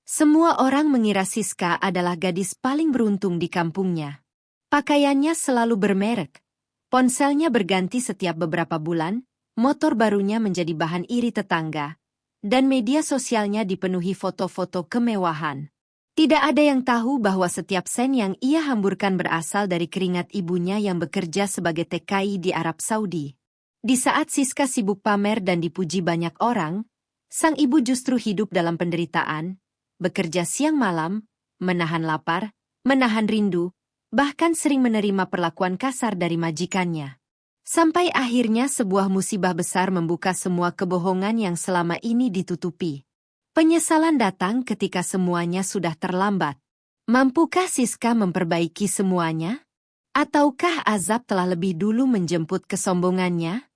Semua orang mengira Siska adalah gadis paling beruntung di kampungnya. Pakaiannya selalu bermerek, ponselnya berganti setiap beberapa bulan, motor barunya menjadi bahan iri tetangga, dan media sosialnya dipenuhi foto-foto kemewahan. Tidak ada yang tahu bahwa setiap sen yang ia hamburkan berasal dari keringat ibunya yang bekerja sebagai TKI di Arab Saudi. Di saat Siska sibuk pamer dan dipuji banyak orang, sang ibu justru hidup dalam penderitaan, bekerja siang malam, menahan lapar, menahan rindu, bahkan sering menerima perlakuan kasar dari majikannya. Sampai akhirnya sebuah musibah besar membuka semua kebohongan yang selama ini ditutupi. Penyesalan datang ketika semuanya sudah terlambat. Mampukah Siska memperbaiki semuanya? Ataukah azab telah lebih dulu menjemput kesombongannya?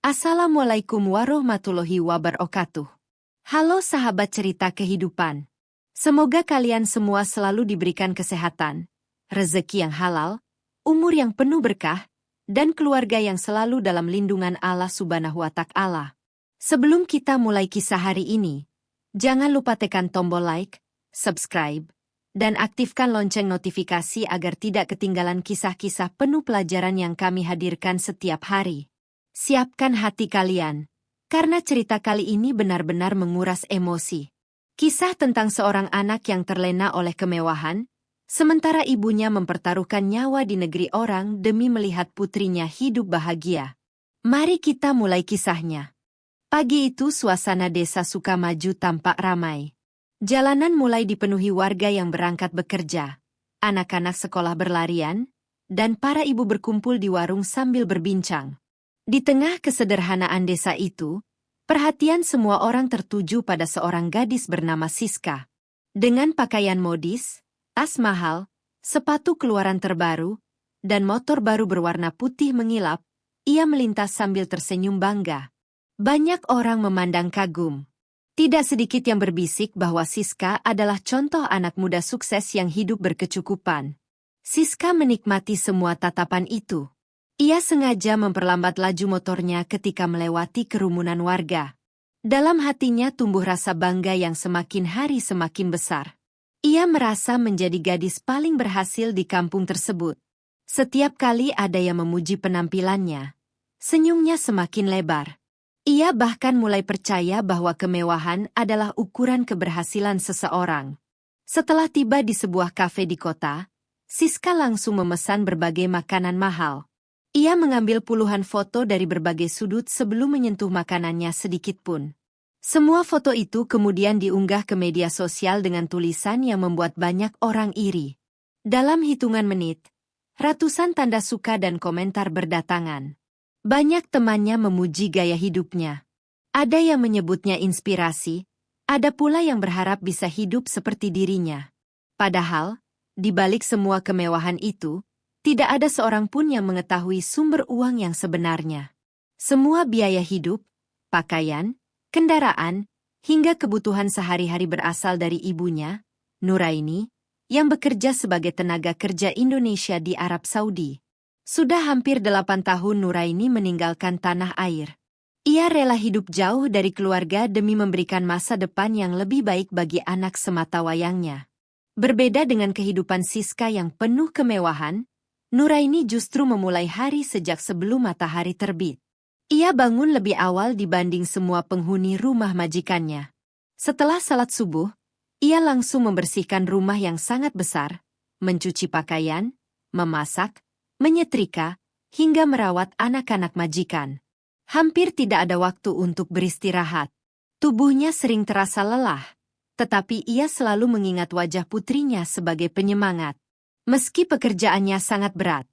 Assalamualaikum warahmatullahi wabarakatuh. Halo sahabat cerita kehidupan. Semoga kalian semua selalu diberikan kesehatan, rezeki yang halal, umur yang penuh berkah, dan keluarga yang selalu dalam lindungan Allah Subhanahu wa Ta'ala. Sebelum kita mulai kisah hari ini, jangan lupa tekan tombol like, subscribe, dan aktifkan lonceng notifikasi agar tidak ketinggalan kisah-kisah penuh pelajaran yang kami hadirkan setiap hari. Siapkan hati kalian, karena cerita kali ini benar-benar menguras emosi. Kisah tentang seorang anak yang terlena oleh kemewahan, sementara ibunya mempertaruhkan nyawa di negeri orang demi melihat putrinya hidup bahagia. Mari kita mulai kisahnya. Pagi itu suasana desa Sukamaju tampak ramai. Jalanan mulai dipenuhi warga yang berangkat bekerja, anak-anak sekolah berlarian, dan para ibu berkumpul di warung sambil berbincang. Di tengah kesederhanaan desa itu, perhatian semua orang tertuju pada seorang gadis bernama Siska. Dengan pakaian modis, tas mahal, sepatu keluaran terbaru, dan motor baru berwarna putih mengilap, ia melintas sambil tersenyum bangga. Banyak orang memandang kagum. Tidak sedikit yang berbisik bahwa Siska adalah contoh anak muda sukses yang hidup berkecukupan. Siska menikmati semua tatapan itu. Ia sengaja memperlambat laju motornya ketika melewati kerumunan warga. Dalam hatinya tumbuh rasa bangga yang semakin hari semakin besar. Ia merasa menjadi gadis paling berhasil di kampung tersebut. Setiap kali ada yang memuji penampilannya, senyumnya semakin lebar. Ia bahkan mulai percaya bahwa kemewahan adalah ukuran keberhasilan seseorang. Setelah tiba di sebuah kafe di kota, Siska langsung memesan berbagai makanan mahal. Ia mengambil puluhan foto dari berbagai sudut sebelum menyentuh makanannya sedikit pun. Semua foto itu kemudian diunggah ke media sosial dengan tulisan yang membuat banyak orang iri. Dalam hitungan menit, ratusan tanda suka dan komentar berdatangan. Banyak temannya memuji gaya hidupnya. Ada yang menyebutnya inspirasi, ada pula yang berharap bisa hidup seperti dirinya. Padahal, di balik semua kemewahan itu, tidak ada seorang pun yang mengetahui sumber uang yang sebenarnya. Semua biaya hidup, pakaian, kendaraan, hingga kebutuhan sehari-hari berasal dari ibunya, Nuraini, yang bekerja sebagai tenaga kerja Indonesia di Arab Saudi. Sudah hampir 8 tahun Nuraini meninggalkan tanah air. Ia rela hidup jauh dari keluarga demi memberikan masa depan yang lebih baik bagi anak sematawayangnya. Berbeda dengan kehidupan Siska yang penuh kemewahan, Nuraini justru memulai hari sejak sebelum matahari terbit. Ia bangun lebih awal dibanding semua penghuni rumah majikannya. Setelah salat subuh, ia langsung membersihkan rumah yang sangat besar, mencuci pakaian, memasak, menyetrika, hingga merawat anak-anak majikan. Hampir tidak ada waktu untuk beristirahat. Tubuhnya sering terasa lelah, tetapi ia selalu mengingat wajah putrinya sebagai penyemangat. Meski pekerjaannya sangat berat,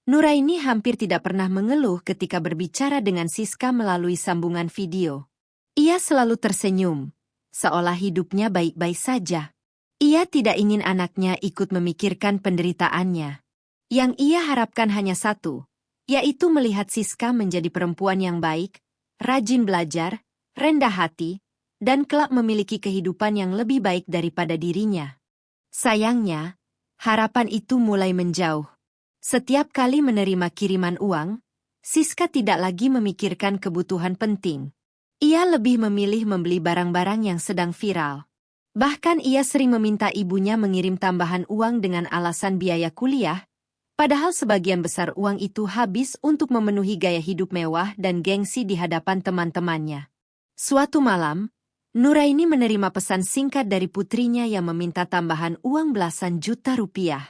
Nuraini hampir tidak pernah mengeluh ketika berbicara dengan Siska melalui sambungan video. Ia selalu tersenyum, seolah hidupnya baik-baik saja. Ia tidak ingin anaknya ikut memikirkan penderitaannya. Yang ia harapkan hanya satu, yaitu melihat Siska menjadi perempuan yang baik, rajin belajar, rendah hati, dan kelak memiliki kehidupan yang lebih baik daripada dirinya. Sayangnya, harapan itu mulai menjauh. Setiap kali menerima kiriman uang, Siska tidak lagi memikirkan kebutuhan penting. Ia lebih memilih membeli barang-barang yang sedang viral. Bahkan ia sering meminta ibunya mengirim tambahan uang dengan alasan biaya kuliah, padahal sebagian besar uang itu habis untuk memenuhi gaya hidup mewah dan gengsi di hadapan teman-temannya. Suatu malam, Nuraini menerima pesan singkat dari putrinya yang meminta tambahan uang belasan juta rupiah.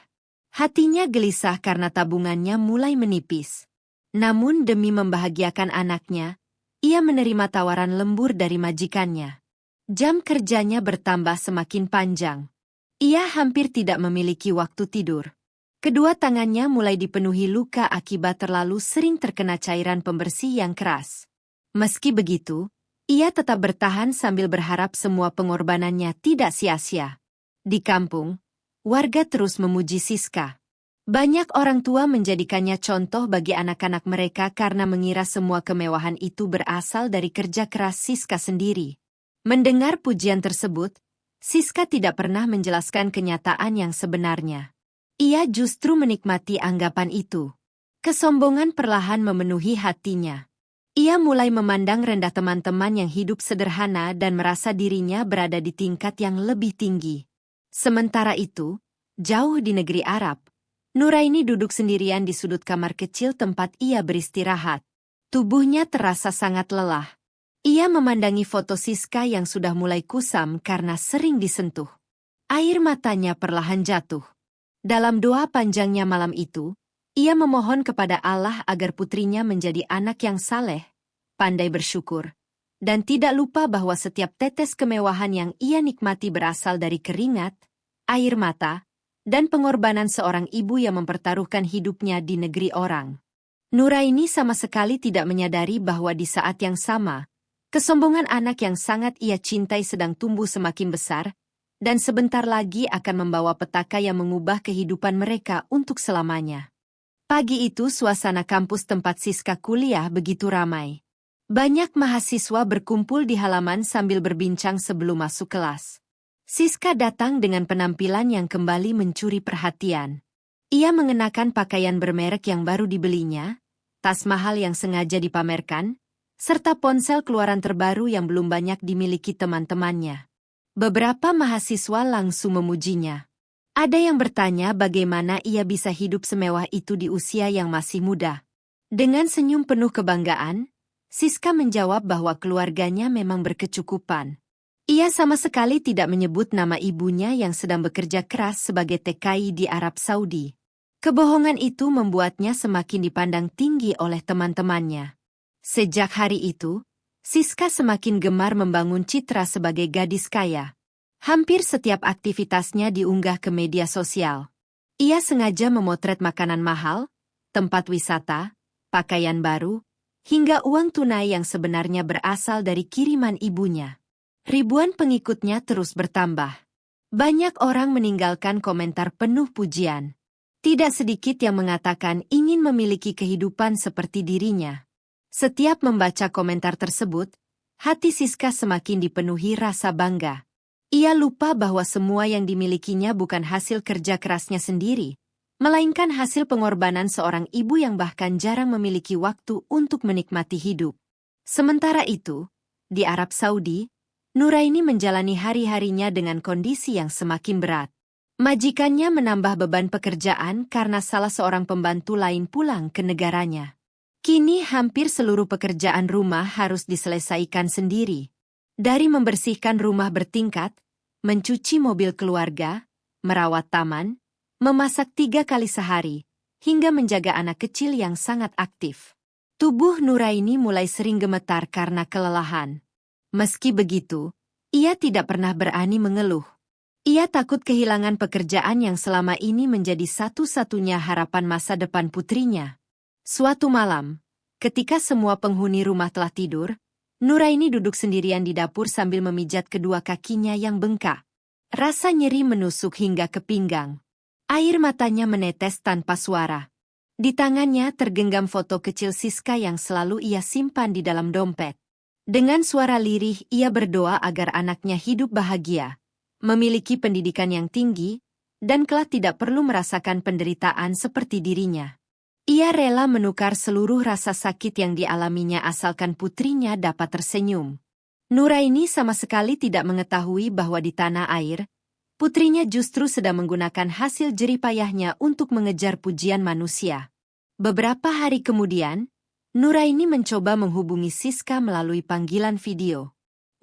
Hatinya gelisah karena tabungannya mulai menipis. Namun demi membahagiakan anaknya, ia menerima tawaran lembur dari majikannya. Jam kerjanya bertambah semakin panjang. Ia hampir tidak memiliki waktu tidur. Kedua tangannya mulai dipenuhi luka akibat terlalu sering terkena cairan pembersih yang keras. Meski begitu, ia tetap bertahan sambil berharap semua pengorbanannya tidak sia-sia. Di kampung, warga terus memuji Siska. Banyak orang tua menjadikannya contoh bagi anak-anak mereka karena mengira semua kemewahan itu berasal dari kerja keras Siska sendiri. Mendengar pujian tersebut, Siska tidak pernah menjelaskan kenyataan yang sebenarnya. Ia justru menikmati anggapan itu. Kesombongan perlahan memenuhi hatinya. Ia mulai memandang rendah teman-teman yang hidup sederhana dan merasa dirinya berada di tingkat yang lebih tinggi. Sementara itu, jauh di negeri Arab, Nuraini duduk sendirian di sudut kamar kecil tempat ia beristirahat. Tubuhnya terasa sangat lelah. Ia memandangi foto Siska yang sudah mulai kusam karena sering disentuh. Air matanya perlahan jatuh. Dalam doa panjangnya malam itu, ia memohon kepada Allah agar putrinya menjadi anak yang saleh, pandai bersyukur, dan tidak lupa bahwa setiap tetes kemewahan yang ia nikmati berasal dari keringat, air mata, dan pengorbanan seorang ibu yang mempertaruhkan hidupnya di negeri orang. Nuraini sama sekali tidak menyadari bahwa di saat yang sama, kesombongan anak yang sangat ia cintai sedang tumbuh semakin besar, dan sebentar lagi akan membawa petaka yang mengubah kehidupan mereka untuk selamanya. Pagi itu suasana kampus tempat Siska kuliah begitu ramai. Banyak mahasiswa berkumpul di halaman sambil berbincang sebelum masuk kelas. Siska datang dengan penampilan yang kembali mencuri perhatian. Ia mengenakan pakaian bermerek yang baru dibelinya, tas mahal yang sengaja dipamerkan, serta ponsel keluaran terbaru yang belum banyak dimiliki teman-temannya. Beberapa mahasiswa langsung memujinya. Ada yang bertanya bagaimana ia bisa hidup semewah itu di usia yang masih muda. Dengan senyum penuh kebanggaan, Siska menjawab bahwa keluarganya memang berkecukupan. Ia sama sekali tidak menyebut nama ibunya yang sedang bekerja keras sebagai TKI di Arab Saudi. Kebohongan itu membuatnya semakin dipandang tinggi oleh teman-temannya. Sejak hari itu, Siska semakin gemar membangun citra sebagai gadis kaya. Hampir setiap aktivitasnya diunggah ke media sosial. Ia sengaja memotret makanan mahal, tempat wisata, pakaian baru, hingga uang tunai yang sebenarnya berasal dari kiriman ibunya. Ribuan pengikutnya terus bertambah. Banyak orang meninggalkan komentar penuh pujian. Tidak sedikit yang mengatakan ingin memiliki kehidupan seperti dirinya. Setiap membaca komentar tersebut, hati Siska semakin dipenuhi rasa bangga. Ia lupa bahwa semua yang dimilikinya bukan hasil kerja kerasnya sendiri, melainkan hasil pengorbanan seorang ibu yang bahkan jarang memiliki waktu untuk menikmati hidup. Sementara itu, di Arab Saudi, Nuraini menjalani hari-harinya dengan kondisi yang semakin berat. Majikannya menambah beban pekerjaan karena salah seorang pembantu lain pulang ke negaranya. Kini hampir seluruh pekerjaan rumah harus diselesaikan sendiri. Dari membersihkan rumah bertingkat, mencuci mobil keluarga, merawat taman, memasak 3 kali sehari, hingga menjaga anak kecil yang sangat aktif. Tubuh Nuraini mulai sering gemetar karena kelelahan. Meski begitu, ia tidak pernah berani mengeluh. Ia takut kehilangan pekerjaan yang selama ini menjadi satu-satunya harapan masa depan putrinya. Suatu malam, ketika semua penghuni rumah telah tidur, Nuraini duduk sendirian di dapur sambil memijat kedua kakinya yang bengkak. Rasa nyeri menusuk hingga ke pinggang. Air matanya menetes tanpa suara. Di tangannya tergenggam foto kecil Siska yang selalu ia simpan di dalam dompet. Dengan suara lirih, ia berdoa agar anaknya hidup bahagia, memiliki pendidikan yang tinggi, dan kelak tidak perlu merasakan penderitaan seperti dirinya. Ia rela menukar seluruh rasa sakit yang dialaminya asalkan putrinya dapat tersenyum. Nuraini sama sekali tidak mengetahui bahwa di tanah air, putrinya justru sedang menggunakan hasil jerih payahnya untuk mengejar pujian manusia. Beberapa hari kemudian, Nuraini mencoba menghubungi Siska melalui panggilan video.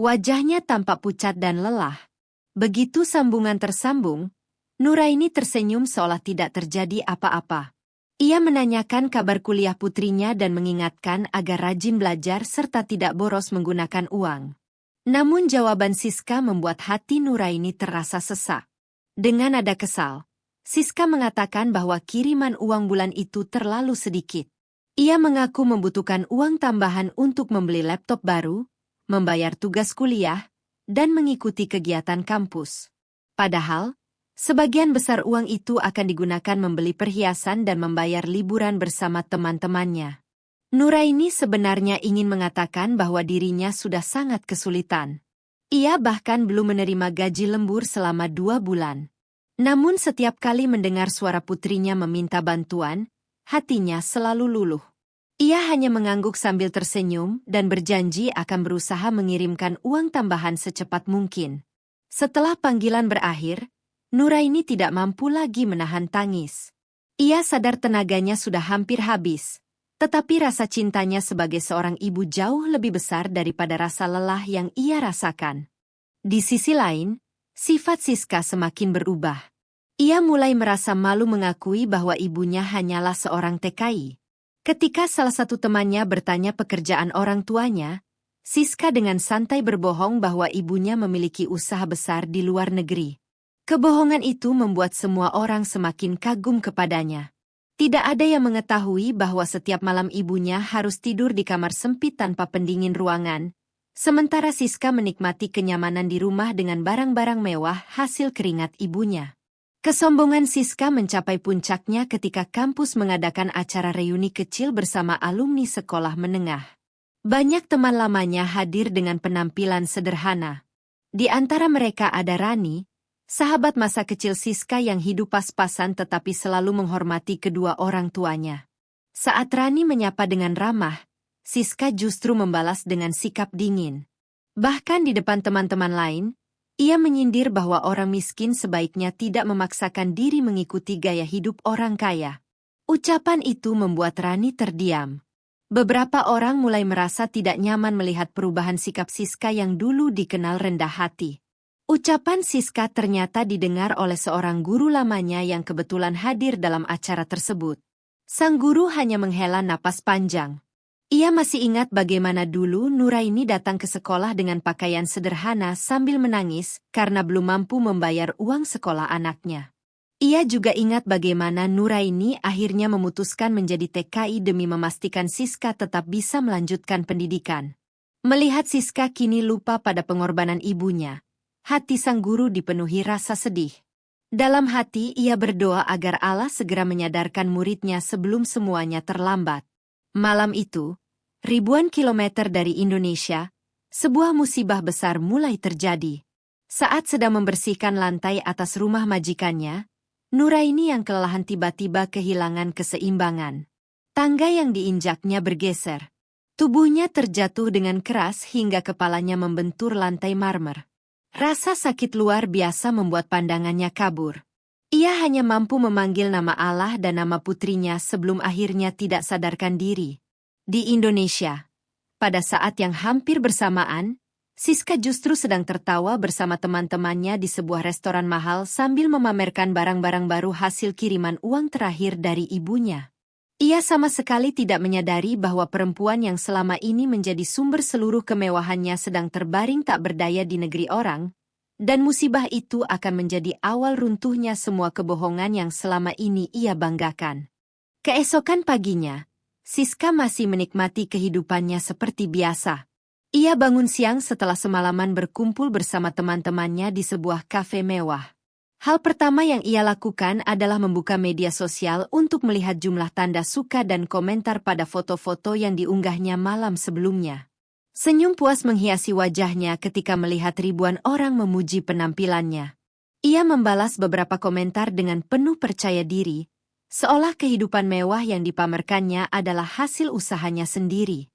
Wajahnya tampak pucat dan lelah. Begitu sambungan tersambung, Nuraini tersenyum seolah tidak terjadi apa-apa. Ia menanyakan kabar kuliah putrinya dan mengingatkan agar rajin belajar serta tidak boros menggunakan uang. Namun jawaban Siska membuat hati Nuraini terasa sesak. Dengan nada kesal, Siska mengatakan bahwa kiriman uang bulan itu terlalu sedikit. Ia mengaku membutuhkan uang tambahan untuk membeli laptop baru, membayar tugas kuliah, dan mengikuti kegiatan kampus. Padahal, sebagian besar uang itu akan digunakan membeli perhiasan dan membayar liburan bersama teman-temannya. Nuraini sebenarnya ingin mengatakan bahwa dirinya sudah sangat kesulitan. Ia bahkan belum menerima gaji lembur selama 2 bulan. Namun setiap kali mendengar suara putrinya meminta bantuan, hatinya selalu luluh. Ia hanya mengangguk sambil tersenyum dan berjanji akan berusaha mengirimkan uang tambahan secepat mungkin. Setelah panggilan berakhir, Nuraini tidak mampu lagi menahan tangis. Ia sadar tenaganya sudah hampir habis. Tetapi rasa cintanya sebagai seorang ibu jauh lebih besar daripada rasa lelah yang ia rasakan. Di sisi lain, sifat Siska semakin berubah. Ia mulai merasa malu mengakui bahwa ibunya hanyalah seorang TKI. Ketika salah satu temannya bertanya pekerjaan orang tuanya, Siska dengan santai berbohong bahwa ibunya memiliki usaha besar di luar negeri. Kebohongan itu membuat semua orang semakin kagum kepadanya. Tidak ada yang mengetahui bahwa setiap malam ibunya harus tidur di kamar sempit tanpa pendingin ruangan, sementara Siska menikmati kenyamanan di rumah dengan barang-barang mewah hasil keringat ibunya. Kesombongan Siska mencapai puncaknya ketika kampus mengadakan acara reuni kecil bersama alumni sekolah menengah. Banyak teman lamanya hadir dengan penampilan sederhana. Di antara mereka ada Rani, sahabat masa kecil Siska yang hidup pas-pasan tetapi selalu menghormati kedua orang tuanya. Saat Rani menyapa dengan ramah, Siska justru membalas dengan sikap dingin. Bahkan di depan teman-teman lain, ia menyindir bahwa orang miskin sebaiknya tidak memaksakan diri mengikuti gaya hidup orang kaya. Ucapan itu membuat Rani terdiam. Beberapa orang mulai merasa tidak nyaman melihat perubahan sikap Siska yang dulu dikenal rendah hati. Ucapan Siska ternyata didengar oleh seorang guru lamanya yang kebetulan hadir dalam acara tersebut. Sang guru hanya menghela napas panjang. Ia masih ingat bagaimana dulu Nuraini datang ke sekolah dengan pakaian sederhana sambil menangis karena belum mampu membayar uang sekolah anaknya. Ia juga ingat bagaimana Nuraini akhirnya memutuskan menjadi TKI demi memastikan Siska tetap bisa melanjutkan pendidikan. Melihat Siska kini lupa pada pengorbanan ibunya, hati sang guru dipenuhi rasa sedih. Dalam hati ia berdoa agar Allah segera menyadarkan muridnya sebelum semuanya terlambat. Malam itu, ribuan kilometer dari Indonesia, sebuah musibah besar mulai terjadi. Saat sedang membersihkan lantai atas rumah majikannya, Nuraini yang kelelahan tiba-tiba kehilangan keseimbangan. Tangga yang diinjaknya bergeser. Tubuhnya terjatuh dengan keras hingga kepalanya membentur lantai marmer. Rasa sakit luar biasa membuat pandangannya kabur. Ia hanya mampu memanggil nama Allah dan nama putrinya sebelum akhirnya tidak sadarkan diri. Di Indonesia, pada saat yang hampir bersamaan, Siska justru sedang tertawa bersama teman-temannya di sebuah restoran mahal sambil memamerkan barang-barang baru hasil kiriman uang terakhir dari ibunya. Ia sama sekali tidak menyadari bahwa perempuan yang selama ini menjadi sumber seluruh kemewahannya sedang terbaring tak berdaya di negeri orang, dan musibah itu akan menjadi awal runtuhnya semua kebohongan yang selama ini ia banggakan. Keesokan paginya, Siska masih menikmati kehidupannya seperti biasa. Ia bangun siang setelah semalaman berkumpul bersama teman-temannya di sebuah kafe mewah. Hal pertama yang ia lakukan adalah membuka media sosial untuk melihat jumlah tanda suka dan komentar pada foto-foto yang diunggahnya malam sebelumnya. Senyum puas menghiasi wajahnya ketika melihat ribuan orang memuji penampilannya. Ia membalas beberapa komentar dengan penuh percaya diri, seolah kehidupan mewah yang dipamerkannya adalah hasil usahanya sendiri.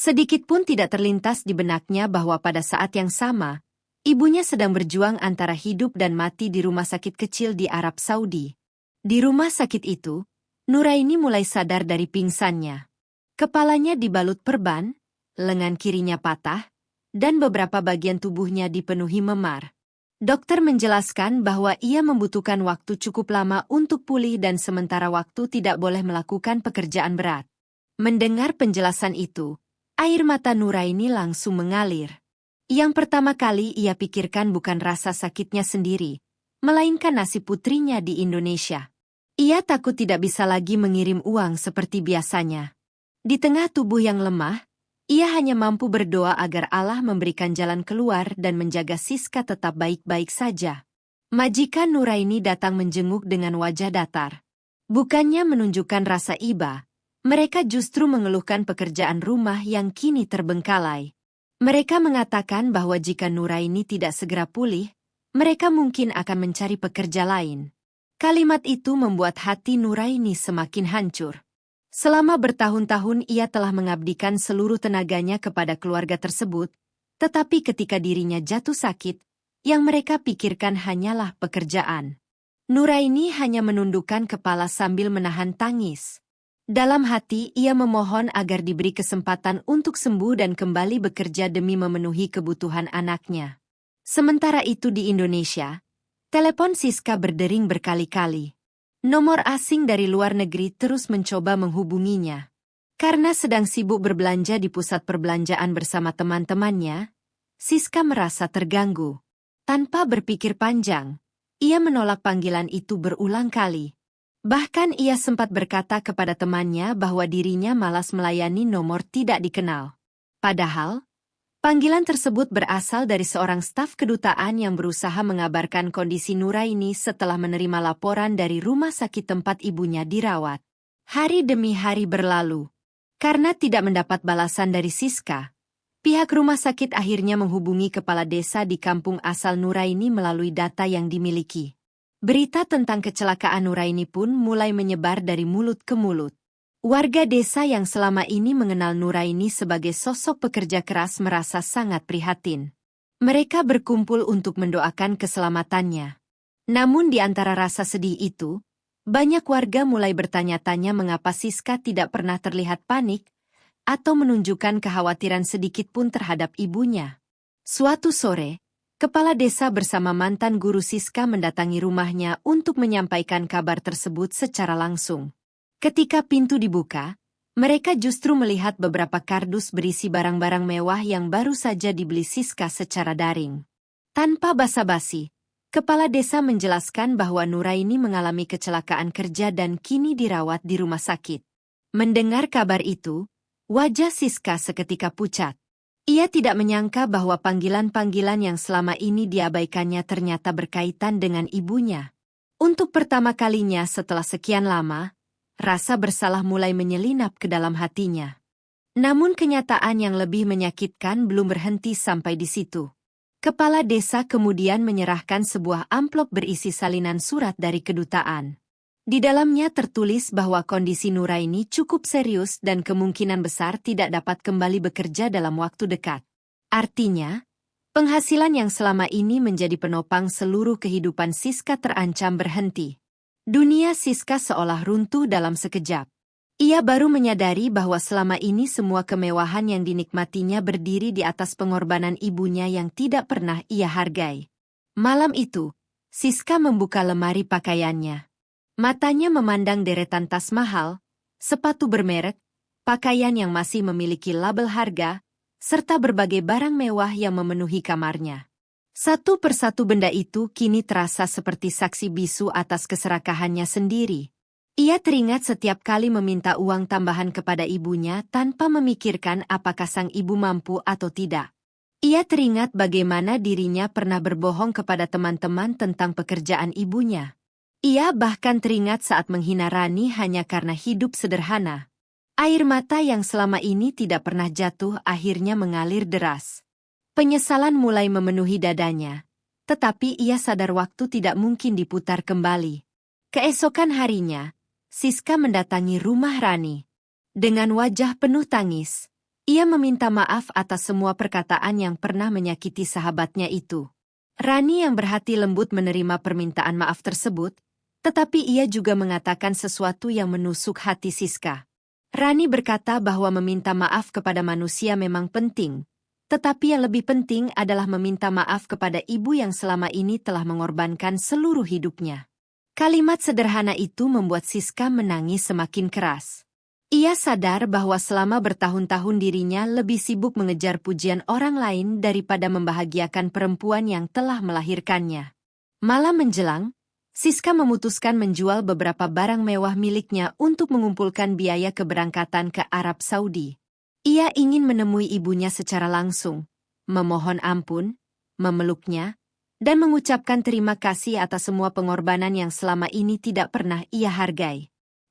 Sedikit pun tidak terlintas di benaknya bahwa pada saat yang sama, ibunya sedang berjuang antara hidup dan mati di rumah sakit kecil di Arab Saudi. Di rumah sakit itu, Nuraini mulai sadar dari pingsannya. Kepalanya dibalut perban, lengan kirinya patah, dan beberapa bagian tubuhnya dipenuhi memar. Dokter menjelaskan bahwa ia membutuhkan waktu cukup lama untuk pulih dan sementara waktu tidak boleh melakukan pekerjaan berat. Mendengar penjelasan itu, air mata Nuraini langsung mengalir. Yang pertama kali ia pikirkan bukan rasa sakitnya sendiri, melainkan nasib putrinya di Indonesia. Ia takut tidak bisa lagi mengirim uang seperti biasanya. Di tengah tubuh yang lemah, ia hanya mampu berdoa agar Allah memberikan jalan keluar dan menjaga Siska tetap baik-baik saja. Majikan Nuraini datang menjenguk dengan wajah datar. Bukannya menunjukkan rasa iba, mereka justru mengeluhkan pekerjaan rumah yang kini terbengkalai. Mereka mengatakan bahwa jika Nuraini tidak segera pulih, mereka mungkin akan mencari pekerja lain. Kalimat itu membuat hati Nuraini semakin hancur. Selama bertahun-tahun ia telah mengabdikan seluruh tenaganya kepada keluarga tersebut, tetapi ketika dirinya jatuh sakit, yang mereka pikirkan hanyalah pekerjaan. Nuraini hanya menundukkan kepala sambil menahan tangis. Dalam hati ia memohon agar diberi kesempatan untuk sembuh dan kembali bekerja demi memenuhi kebutuhan anaknya. Sementara itu di Indonesia, telepon Siska berdering berkali-kali. Nomor asing dari luar negeri terus mencoba menghubunginya. Karena sedang sibuk berbelanja di pusat perbelanjaan bersama teman-temannya, Siska merasa terganggu. Tanpa berpikir panjang, ia menolak panggilan itu berulang kali. Bahkan ia sempat berkata kepada temannya bahwa dirinya malas melayani nomor tidak dikenal. Padahal, panggilan tersebut berasal dari seorang staf kedutaan yang berusaha mengabarkan kondisi Nuraini setelah menerima laporan dari rumah sakit tempat ibunya dirawat. Hari demi hari berlalu. Karena tidak mendapat balasan dari Siska, pihak rumah sakit akhirnya menghubungi kepala desa di kampung asal Nuraini melalui data yang dimiliki. Berita tentang kecelakaan Nuraini pun mulai menyebar dari mulut ke mulut. Warga desa yang selama ini mengenal Nuraini sebagai sosok pekerja keras merasa sangat prihatin. Mereka berkumpul untuk mendoakan keselamatannya. Namun di antara rasa sedih itu, banyak warga mulai bertanya-tanya mengapa Siska tidak pernah terlihat panik atau menunjukkan kekhawatiran sedikit pun terhadap ibunya. Suatu sore, kepala desa bersama mantan guru Siska mendatangi rumahnya untuk menyampaikan kabar tersebut secara langsung. Ketika pintu dibuka, mereka justru melihat beberapa kardus berisi barang-barang mewah yang baru saja dibeli Siska secara daring. Tanpa basa-basi, kepala desa menjelaskan bahwa Nuraini mengalami kecelakaan kerja dan kini dirawat di rumah sakit. Mendengar kabar itu, wajah Siska seketika pucat. Ia tidak menyangka bahwa panggilan-panggilan yang selama ini diabaikannya ternyata berkaitan dengan ibunya. Untuk pertama kalinya setelah sekian lama, rasa bersalah mulai menyelinap ke dalam hatinya. Namun kenyataan yang lebih menyakitkan belum berhenti sampai di situ. Kepala desa kemudian menyerahkan sebuah amplop berisi salinan surat dari kedutaan. Di dalamnya tertulis bahwa kondisi Nuraini cukup serius dan kemungkinan besar tidak dapat kembali bekerja dalam waktu dekat. Artinya, penghasilan yang selama ini menjadi penopang seluruh kehidupan Siska terancam berhenti. Dunia Siska seolah runtuh dalam sekejap. Ia baru menyadari bahwa selama ini semua kemewahan yang dinikmatinya berdiri di atas pengorbanan ibunya yang tidak pernah ia hargai. Malam itu, Siska membuka lemari pakaiannya. Matanya memandang deretan tas mahal, sepatu bermerek, pakaian yang masih memiliki label harga, serta berbagai barang mewah yang memenuhi kamarnya. Satu persatu benda itu kini terasa seperti saksi bisu atas keserakahannya sendiri. Ia teringat setiap kali meminta uang tambahan kepada ibunya tanpa memikirkan apakah sang ibu mampu atau tidak. Ia teringat bagaimana dirinya pernah berbohong kepada teman-teman tentang pekerjaan ibunya. Ia bahkan teringat saat menghina Rani hanya karena hidup sederhana. Air mata yang selama ini tidak pernah jatuh akhirnya mengalir deras. Penyesalan mulai memenuhi dadanya, tetapi ia sadar waktu tidak mungkin diputar kembali. Keesokan harinya, Siska mendatangi rumah Rani. Dengan wajah penuh tangis, Ia meminta maaf atas semua perkataan yang pernah menyakiti sahabatnya itu. Rani yang berhati lembut menerima permintaan maaf tersebut, tetapi ia juga mengatakan sesuatu yang menusuk hati Siska. Rani berkata bahwa meminta maaf kepada manusia memang penting, tetapi yang lebih penting adalah meminta maaf kepada ibu yang selama ini telah mengorbankan seluruh hidupnya. Kalimat sederhana itu membuat Siska menangis semakin keras. Ia sadar bahwa selama bertahun-tahun dirinya lebih sibuk mengejar pujian orang lain daripada membahagiakan perempuan yang telah melahirkannya. Malam menjelang, Siska memutuskan menjual beberapa barang mewah miliknya untuk mengumpulkan biaya keberangkatan ke Arab Saudi. Ia ingin menemui ibunya secara langsung, memohon ampun, memeluknya, dan mengucapkan terima kasih atas semua pengorbanan yang selama ini tidak pernah ia hargai.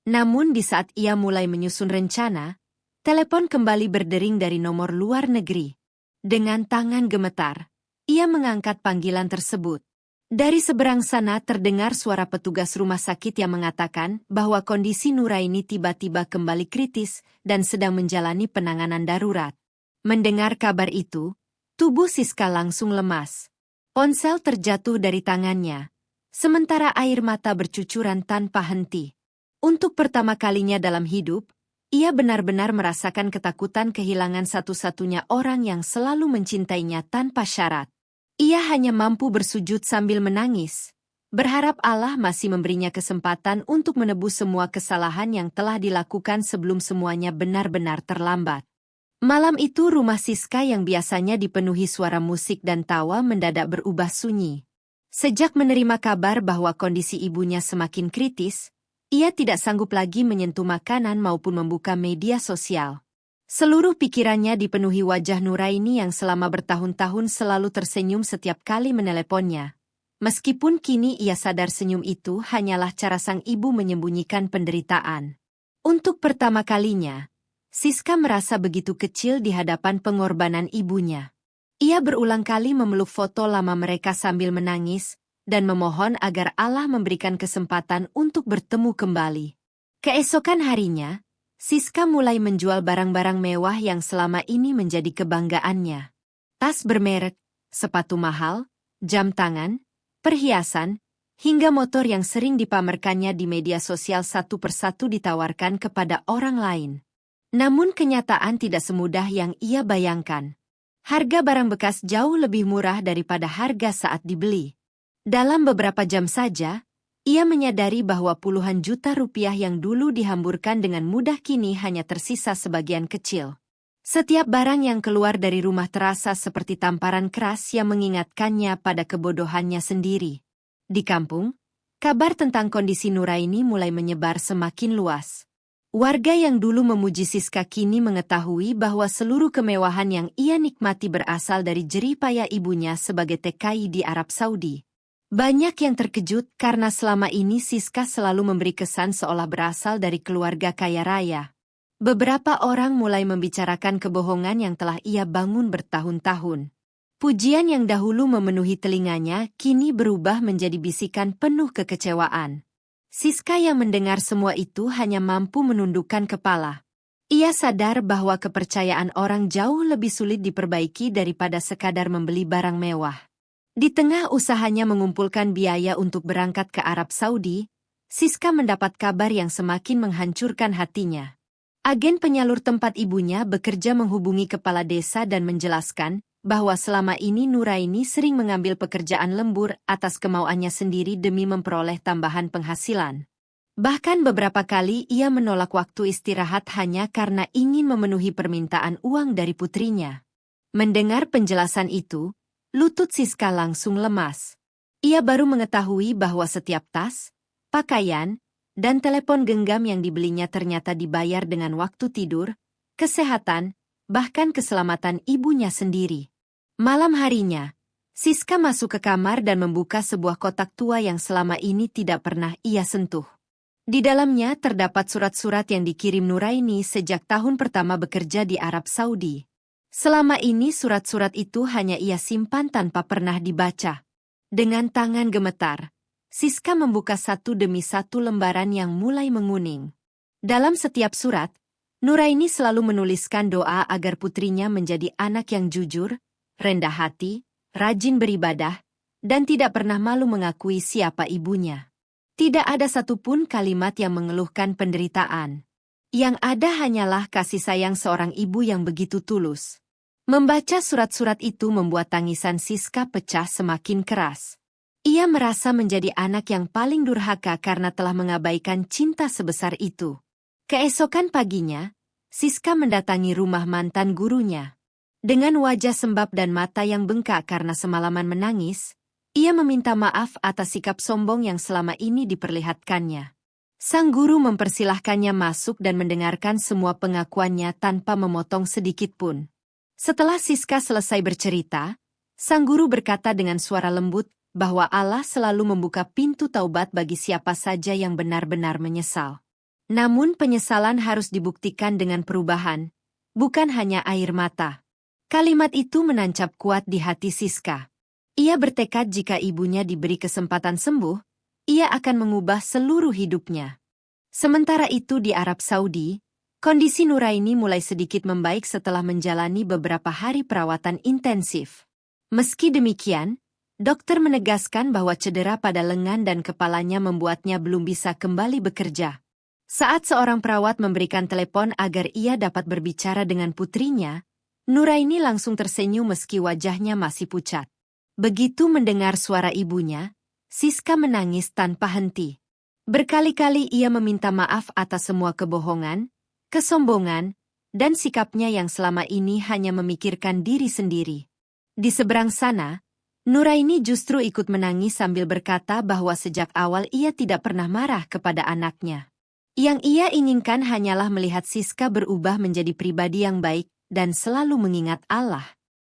Namun di saat ia mulai menyusun rencana, telepon kembali berdering dari nomor luar negeri. Dengan tangan gemetar, ia mengangkat panggilan tersebut. Dari seberang sana terdengar suara petugas rumah sakit yang mengatakan bahwa kondisi Nuraini tiba-tiba kembali kritis dan sedang menjalani penanganan darurat. Mendengar kabar itu, tubuh Siska langsung lemas. Ponsel terjatuh dari tangannya, sementara air mata bercucuran tanpa henti. Untuk pertama kalinya dalam hidup, ia benar-benar merasakan ketakutan kehilangan satu-satunya orang yang selalu mencintainya tanpa syarat. Ia hanya mampu bersujud sambil menangis, berharap Allah masih memberinya kesempatan untuk menebus semua kesalahan yang telah dilakukan sebelum semuanya benar-benar terlambat. Malam itu rumah Siska yang biasanya dipenuhi suara musik dan tawa mendadak berubah sunyi. Sejak menerima kabar bahwa kondisi ibunya semakin kritis, ia tidak sanggup lagi menyentuh makanan maupun membuka media sosial. Seluruh pikirannya dipenuhi wajah Nuraini yang selama bertahun-tahun selalu tersenyum setiap kali meneleponnya. Meskipun kini ia sadar senyum itu hanyalah cara sang ibu menyembunyikan penderitaan. Untuk pertama kalinya, Siska merasa begitu kecil di hadapan pengorbanan ibunya. Ia berulang kali memeluk foto lama mereka sambil menangis, dan memohon agar Allah memberikan kesempatan untuk bertemu kembali. Keesokan harinya, Siska mulai menjual barang-barang mewah yang selama ini menjadi kebanggaannya. Tas bermerek, sepatu mahal, jam tangan, perhiasan, hingga motor yang sering dipamerkannya di media sosial satu persatu ditawarkan kepada orang lain. Namun kenyataan tidak semudah yang ia bayangkan. Harga barang bekas jauh lebih murah daripada harga saat dibeli. Dalam beberapa jam saja, ia menyadari bahwa puluhan juta rupiah yang dulu dihamburkan dengan mudah kini hanya tersisa sebagian kecil. Setiap barang yang keluar dari rumah terasa seperti tamparan keras yang mengingatkannya pada kebodohannya sendiri. Di kampung, kabar tentang kondisi Nuraini mulai menyebar semakin luas. Warga yang dulu memuji Siska kini mengetahui bahwa seluruh kemewahan yang ia nikmati berasal dari jerih payah ibunya sebagai TKI di Arab Saudi. Banyak yang terkejut karena selama ini Siska selalu memberi kesan seolah berasal dari keluarga kaya raya. Beberapa orang mulai membicarakan kebohongan yang telah ia bangun bertahun-tahun. Pujian yang dahulu memenuhi telinganya kini berubah menjadi bisikan penuh kekecewaan. Siska yang mendengar semua itu hanya mampu menundukkan kepala. Ia sadar bahwa kepercayaan orang jauh lebih sulit diperbaiki daripada sekadar membeli barang mewah. Di tengah usahanya mengumpulkan biaya untuk berangkat ke Arab Saudi, Siska mendapat kabar yang semakin menghancurkan hatinya. Agen penyalur tempat ibunya bekerja menghubungi kepala desa dan menjelaskan bahwa selama ini Nuraini sering mengambil pekerjaan lembur atas kemauannya sendiri demi memperoleh tambahan penghasilan. Bahkan beberapa kali ia menolak waktu istirahat hanya karena ingin memenuhi permintaan uang dari putrinya. Mendengar penjelasan itu, lutut Siska langsung lemas. Ia baru mengetahui bahwa setiap tas, pakaian, dan telepon genggam yang dibelinya ternyata dibayar dengan waktu tidur, kesehatan, bahkan keselamatan ibunya sendiri. Malam harinya, Siska masuk ke kamar dan membuka sebuah kotak tua yang selama ini tidak pernah ia sentuh. Di dalamnya terdapat surat-surat yang dikirim Nuraini sejak tahun pertama bekerja di Arab Saudi. Selama ini surat-surat itu hanya ia simpan tanpa pernah dibaca. Dengan tangan gemetar, Siska membuka satu demi satu lembaran yang mulai menguning. Dalam setiap surat, Nuraini selalu menuliskan doa agar putrinya menjadi anak yang jujur, rendah hati, rajin beribadah, dan tidak pernah malu mengakui siapa ibunya. Tidak ada satupun kalimat yang mengeluhkan penderitaan. Yang ada hanyalah kasih sayang seorang ibu yang begitu tulus. Membaca surat-surat itu membuat tangisan Siska pecah semakin keras. Ia merasa menjadi anak yang paling durhaka karena telah mengabaikan cinta sebesar itu. Keesokan paginya, Siska mendatangi rumah mantan gurunya. Dengan wajah sembab dan mata yang bengkak karena semalaman menangis, ia meminta maaf atas sikap sombong yang selama ini diperlihatkannya. Sang guru mempersilahkannya masuk dan mendengarkan semua pengakuannya tanpa memotong sedikit pun. Setelah Siska selesai bercerita, sang guru berkata dengan suara lembut bahwa Allah selalu membuka pintu taubat bagi siapa saja yang benar-benar menyesal. Namun penyesalan harus dibuktikan dengan perubahan, bukan hanya air mata. Kalimat itu menancap kuat di hati Siska. Ia bertekad jika ibunya diberi kesempatan sembuh, ia akan mengubah seluruh hidupnya. Sementara itu di Arab Saudi, kondisi Nuraini mulai sedikit membaik setelah menjalani beberapa hari perawatan intensif. Meski demikian, dokter menegaskan bahwa cedera pada lengan dan kepalanya membuatnya belum bisa kembali bekerja. Saat seorang perawat memberikan telepon agar ia dapat berbicara dengan putrinya, Nuraini langsung tersenyum meski wajahnya masih pucat. Begitu mendengar suara ibunya, Siska menangis tanpa henti. Berkali-kali ia meminta maaf atas semua kebohongan, kesombongan, dan sikapnya yang selama ini hanya memikirkan diri sendiri. Di seberang sana, Nuraini justru ikut menangis sambil berkata bahwa sejak awal ia tidak pernah marah kepada anaknya. Yang ia inginkan hanyalah melihat Siska berubah menjadi pribadi yang baik dan selalu mengingat Allah.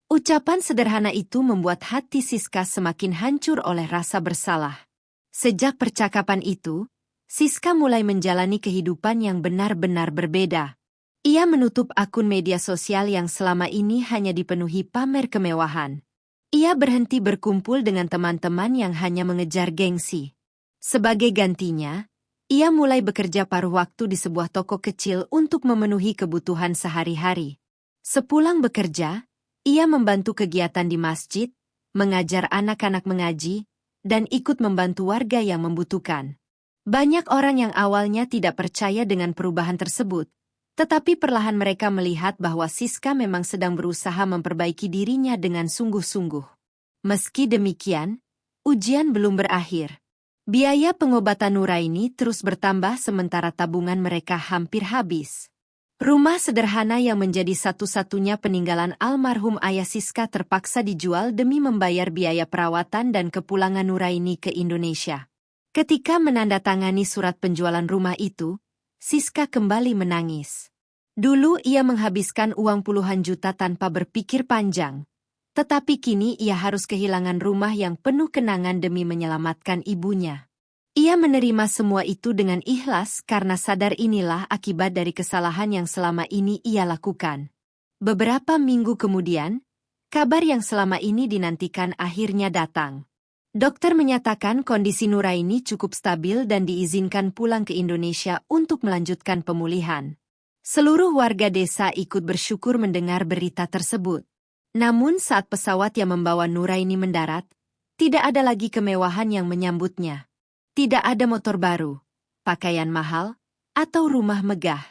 Ucapan sederhana itu membuat hati Siska semakin hancur oleh rasa bersalah. Sejak percakapan itu, Siska mulai menjalani kehidupan yang benar-benar berbeda. Ia menutup akun media sosial yang selama ini hanya dipenuhi pamer kemewahan. Ia berhenti berkumpul dengan teman-teman yang hanya mengejar gengsi. Sebagai gantinya, ia mulai bekerja paruh waktu di sebuah toko kecil untuk memenuhi kebutuhan sehari-hari. Sepulang bekerja, ia membantu kegiatan di masjid, mengajar anak-anak mengaji, dan ikut membantu warga yang membutuhkan. Banyak orang yang awalnya tidak percaya dengan perubahan tersebut, tetapi perlahan mereka melihat bahwa Siska memang sedang berusaha memperbaiki dirinya dengan sungguh-sungguh. Meski demikian, ujian belum berakhir. Biaya pengobatan Nuraini terus bertambah sementara tabungan mereka hampir habis. Rumah sederhana yang menjadi satu-satunya peninggalan almarhum ayah Siska terpaksa dijual demi membayar biaya perawatan dan kepulangan Nuraini ke Indonesia. Ketika menandatangani surat penjualan rumah itu, Siska kembali menangis. Dulu ia menghabiskan uang puluhan juta tanpa berpikir panjang. Tetapi kini ia harus kehilangan rumah yang penuh kenangan demi menyelamatkan ibunya. Ia menerima semua itu dengan ikhlas karena sadar inilah akibat dari kesalahan yang selama ini ia lakukan. Beberapa minggu kemudian, kabar yang selama ini dinantikan akhirnya datang. Dokter menyatakan kondisi Nuraini cukup stabil dan diizinkan pulang ke Indonesia untuk melanjutkan pemulihan. Seluruh warga desa ikut bersyukur mendengar berita tersebut. Namun saat pesawat yang membawa Nuraini mendarat, tidak ada lagi kemewahan yang menyambutnya. Tidak ada motor baru, pakaian mahal, atau rumah megah.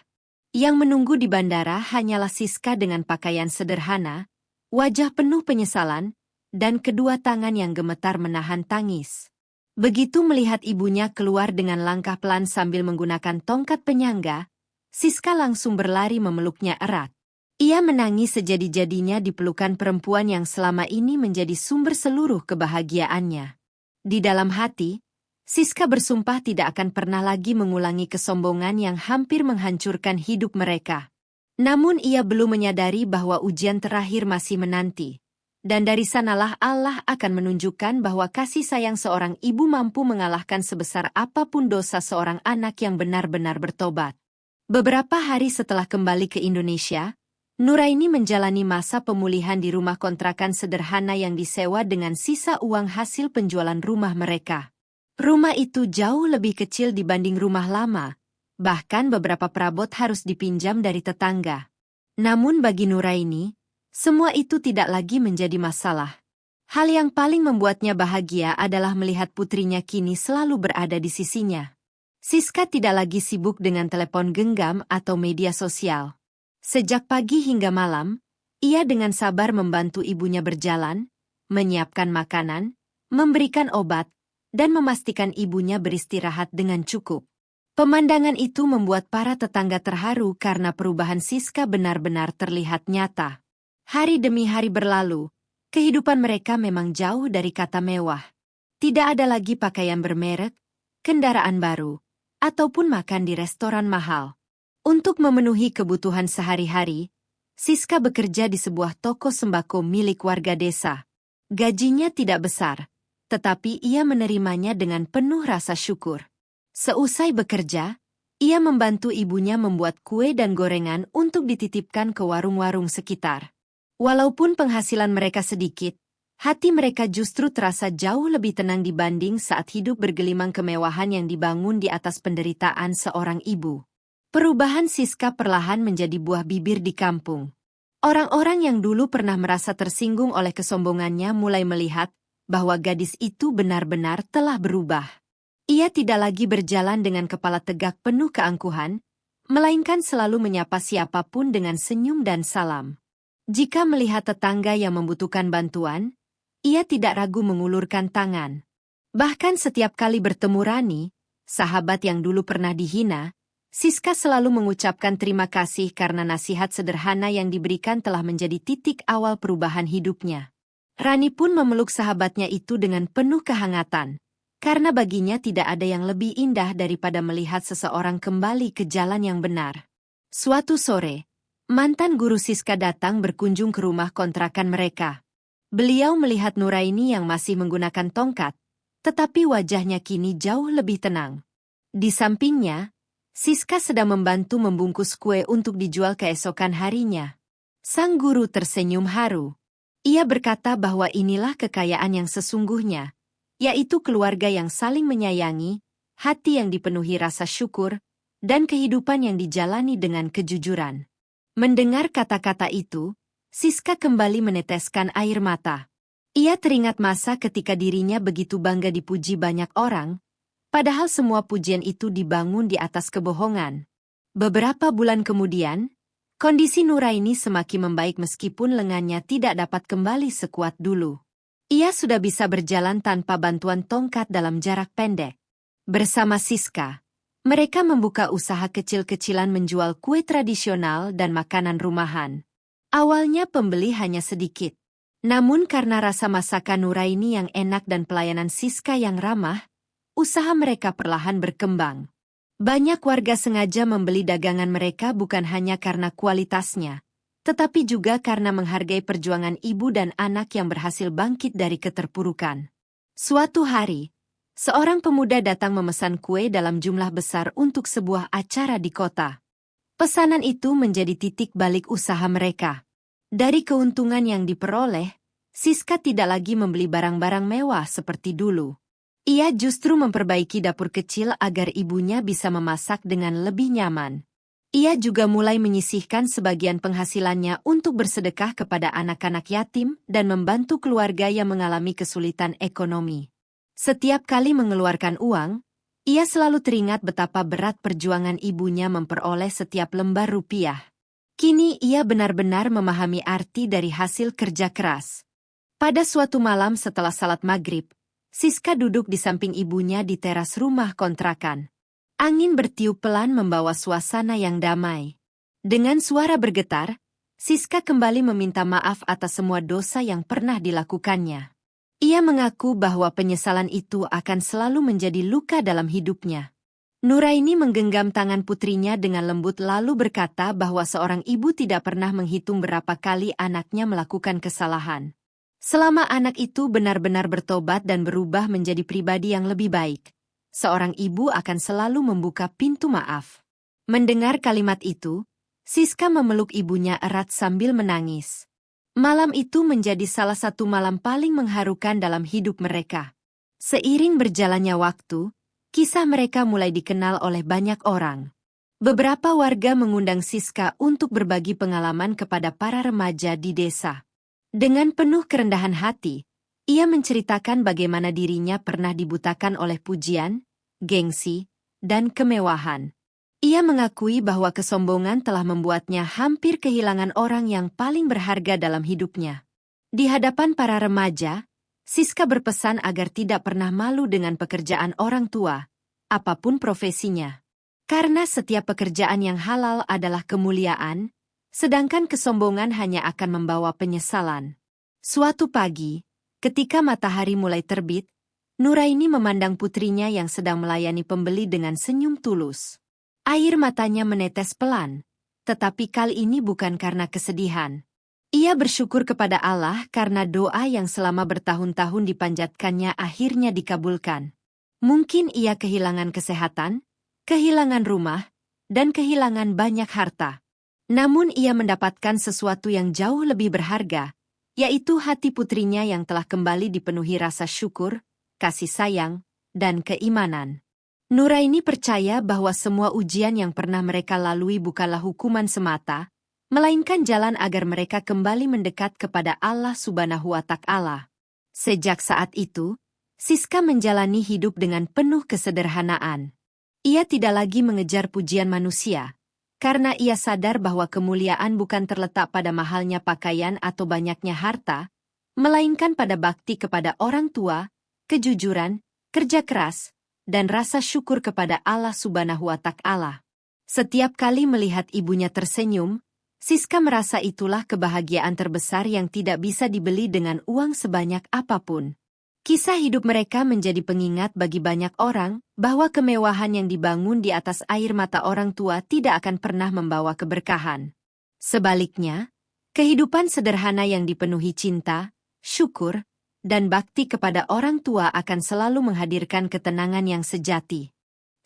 Yang menunggu di bandara hanyalah Siska dengan pakaian sederhana, wajah penuh penyesalan, dan kedua tangan yang gemetar menahan tangis. Begitu melihat ibunya keluar dengan langkah pelan sambil menggunakan tongkat penyangga, Siska langsung berlari memeluknya erat. Ia menangis sejadi-jadinya di pelukan perempuan yang selama ini menjadi sumber seluruh kebahagiaannya. Di dalam hati, Siska bersumpah tidak akan pernah lagi mengulangi kesombongan yang hampir menghancurkan hidup mereka. Namun ia belum menyadari bahwa ujian terakhir masih menanti. Dan dari sanalah Allah akan menunjukkan bahwa kasih sayang seorang ibu mampu mengalahkan sebesar apapun dosa seorang anak yang benar-benar bertobat. Beberapa hari setelah kembali ke Indonesia, Nuraini menjalani masa pemulihan di rumah kontrakan sederhana yang disewa dengan sisa uang hasil penjualan rumah mereka. Rumah itu jauh lebih kecil dibanding rumah lama, Bahkan beberapa perabot harus dipinjam dari tetangga. Namun bagi Nuraini, semua itu tidak lagi menjadi masalah. Hal yang paling membuatnya bahagia adalah melihat putrinya kini selalu berada di sisinya. Siska tidak lagi sibuk dengan telepon genggam atau media sosial. Sejak pagi hingga malam, ia dengan sabar membantu ibunya berjalan, menyiapkan makanan, memberikan obat, dan memastikan ibunya beristirahat dengan cukup. Pemandangan itu membuat para tetangga terharu karena perubahan Siska benar-benar terlihat nyata. Hari demi hari berlalu, kehidupan mereka memang jauh dari kata mewah. Tidak ada lagi pakaian bermerek, kendaraan baru, ataupun makan di restoran mahal. Untuk memenuhi kebutuhan sehari-hari, Siska bekerja di sebuah toko sembako milik warga desa. Gajinya tidak besar, tetapi ia menerimanya dengan penuh rasa syukur. Seusai bekerja, ia membantu ibunya membuat kue dan gorengan untuk dititipkan ke warung-warung sekitar. Walaupun penghasilan mereka sedikit, hati mereka justru terasa jauh lebih tenang dibanding saat hidup bergelimang kemewahan yang dibangun di atas penderitaan seorang ibu. Perubahan Siska perlahan menjadi buah bibir di kampung. Orang-orang yang dulu pernah merasa tersinggung oleh kesombongannya mulai melihat bahwa gadis itu benar-benar telah berubah. Ia tidak lagi berjalan dengan kepala tegak penuh keangkuhan, melainkan selalu menyapa siapapun dengan senyum dan salam. Jika melihat tetangga yang membutuhkan bantuan, ia tidak ragu mengulurkan tangan. Bahkan setiap kali bertemu Rani, sahabat yang dulu pernah dihina, Siska selalu mengucapkan terima kasih karena nasihat sederhana yang diberikan telah menjadi titik awal perubahan hidupnya. Rani pun memeluk sahabatnya itu dengan penuh kehangatan. Karena baginya tidak ada yang lebih indah daripada melihat seseorang kembali ke jalan yang benar. Suatu sore, mantan guru Siska datang berkunjung ke rumah kontrakan mereka. Beliau melihat Nuraini yang masih menggunakan tongkat, tetapi wajahnya kini jauh lebih tenang. Di sampingnya, Siska sedang membantu membungkus kue untuk dijual keesokan harinya. Sang guru tersenyum haru. Ia berkata bahwa inilah kekayaan yang sesungguhnya, yaitu keluarga yang saling menyayangi, hati yang dipenuhi rasa syukur, dan kehidupan yang dijalani dengan kejujuran. Mendengar kata-kata itu, Siska kembali meneteskan air mata. Ia teringat masa ketika dirinya begitu bangga dipuji banyak orang, padahal semua pujian itu dibangun di atas kebohongan. Beberapa bulan kemudian, kondisi Nuraini semakin membaik meskipun lengannya tidak dapat kembali sekuat dulu. Ia sudah bisa berjalan tanpa bantuan tongkat dalam jarak pendek. Bersama Siska, mereka membuka usaha kecil-kecilan menjual kue tradisional dan makanan rumahan. Awalnya pembeli hanya sedikit. Namun karena rasa masakan Nuraini yang enak dan pelayanan Siska yang ramah, usaha mereka perlahan berkembang. Banyak warga sengaja membeli dagangan mereka bukan hanya karena kualitasnya, tetapi juga karena menghargai perjuangan ibu dan anak yang berhasil bangkit dari keterpurukan. Suatu hari, seorang pemuda datang memesan kue dalam jumlah besar untuk sebuah acara di kota. Pesanan itu menjadi titik balik usaha mereka. Dari keuntungan yang diperoleh, Siska tidak lagi membeli barang-barang mewah seperti dulu. Ia justru memperbaiki dapur kecil agar ibunya bisa memasak dengan lebih nyaman. Ia juga mulai menyisihkan sebagian penghasilannya untuk bersedekah kepada anak-anak yatim dan membantu keluarga yang mengalami kesulitan ekonomi. Setiap kali mengeluarkan uang, ia selalu teringat betapa berat perjuangan ibunya memperoleh setiap lembar rupiah. Kini ia benar-benar memahami arti dari hasil kerja keras. Pada suatu malam setelah salat maghrib, Siska duduk di samping ibunya di teras rumah kontrakan. Angin bertiup pelan membawa suasana yang damai. Dengan suara bergetar, Siska kembali meminta maaf atas semua dosa yang pernah dilakukannya. Ia mengaku bahwa penyesalan itu akan selalu menjadi luka dalam hidupnya. Nuraini menggenggam tangan putrinya dengan lembut lalu berkata bahwa seorang ibu tidak pernah menghitung berapa kali anaknya melakukan kesalahan. Selama anak itu benar-benar bertobat dan berubah menjadi pribadi yang lebih baik, seorang ibu akan selalu membuka pintu maaf. Mendengar kalimat itu, Siska memeluk ibunya erat sambil menangis. Malam itu menjadi salah satu malam paling mengharukan dalam hidup mereka. Seiring berjalannya waktu, kisah mereka mulai dikenal oleh banyak orang. Beberapa warga mengundang Siska untuk berbagi pengalaman kepada para remaja di desa. Dengan penuh kerendahan hati, ia menceritakan bagaimana dirinya pernah dibutakan oleh pujian, gengsi, dan kemewahan. Ia mengakui bahwa kesombongan telah membuatnya hampir kehilangan orang yang paling berharga dalam hidupnya. Di hadapan para remaja, Siska berpesan agar tidak pernah malu dengan pekerjaan orang tua, apapun profesinya. Karena setiap pekerjaan yang halal adalah kemuliaan, sedangkan kesombongan hanya akan membawa penyesalan. Suatu pagi, ketika matahari mulai terbit, Nuraini memandang putrinya yang sedang melayani pembeli dengan senyum tulus. Air matanya menetes pelan, tetapi kali ini bukan karena kesedihan. Ia bersyukur kepada Allah karena doa yang selama bertahun-tahun dipanjatkannya akhirnya dikabulkan. Mungkin ia kehilangan kesehatan, kehilangan rumah, dan kehilangan banyak harta. Namun ia mendapatkan sesuatu yang jauh lebih berharga, yaitu hati putrinya yang telah kembali dipenuhi rasa syukur, kasih sayang, dan keimanan. Nuraini percaya bahwa semua ujian yang pernah mereka lalui bukanlah hukuman semata, melainkan jalan agar mereka kembali mendekat kepada Allah Subhanahu wa Ta'ala. Sejak saat itu, Siska menjalani hidup dengan penuh kesederhanaan. Ia tidak lagi mengejar pujian manusia, karena ia sadar bahwa kemuliaan bukan terletak pada mahalnya pakaian atau banyaknya harta, melainkan pada bakti kepada orang tua, kejujuran, kerja keras, dan rasa syukur kepada Allah Subhanahu wa Ta'ala. Setiap kali melihat ibunya tersenyum, Siska merasa itulah kebahagiaan terbesar yang tidak bisa dibeli dengan uang sebanyak apapun. Kisah hidup mereka menjadi pengingat bagi banyak orang bahwa kemewahan yang dibangun di atas air mata orang tua tidak akan pernah membawa keberkahan. Sebaliknya, kehidupan sederhana yang dipenuhi cinta, syukur, dan bakti kepada orang tua akan selalu menghadirkan ketenangan yang sejati.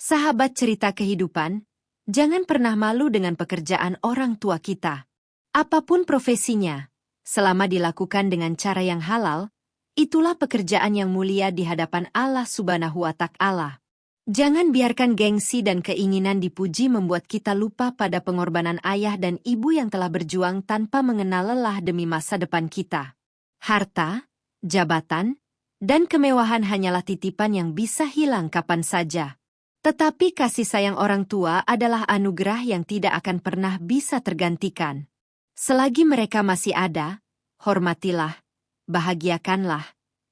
Sahabat cerita kehidupan, jangan pernah malu dengan pekerjaan orang tua kita. Apapun profesinya, selama dilakukan dengan cara yang halal, itulah pekerjaan yang mulia di hadapan Allah Subhanahu wa Ta'ala. Jangan biarkan gengsi dan keinginan dipuji membuat kita lupa pada pengorbanan ayah dan ibu yang telah berjuang tanpa mengenal lelah demi masa depan kita. Harta, jabatan, dan kemewahan hanyalah titipan yang bisa hilang kapan saja. Tetapi kasih sayang orang tua adalah anugerah yang tidak akan pernah bisa tergantikan. Selagi mereka masih ada, hormatilah, bahagiakanlah,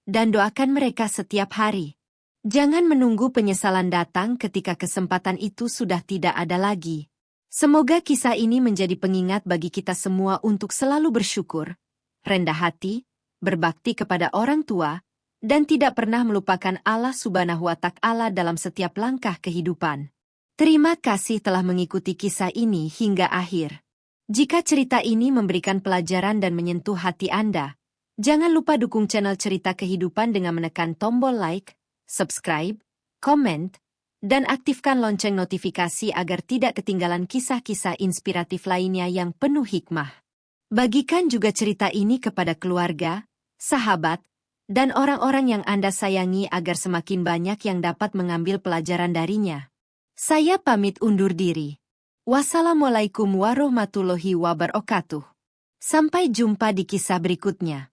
dan doakan mereka setiap hari. Jangan menunggu penyesalan datang ketika kesempatan itu sudah tidak ada lagi. Semoga kisah ini menjadi pengingat bagi kita semua untuk selalu bersyukur, rendah hati, berbakti kepada orang tua, dan tidak pernah melupakan Allah Subhanahu wa Ta'ala dalam setiap langkah kehidupan. Terima kasih telah mengikuti kisah ini hingga akhir. Jika cerita ini memberikan pelajaran dan menyentuh hati Anda, jangan lupa dukung channel Cerita Kehidupan dengan menekan tombol like, subscribe, komen, dan aktifkan lonceng notifikasi agar tidak ketinggalan kisah-kisah inspiratif lainnya yang penuh hikmah. Bagikan juga cerita ini kepada keluarga, sahabat, dan orang-orang yang Anda sayangi agar semakin banyak yang dapat mengambil pelajaran darinya. Saya pamit undur diri. Wassalamualaikum warahmatullahi wabarakatuh. Sampai jumpa di kisah berikutnya.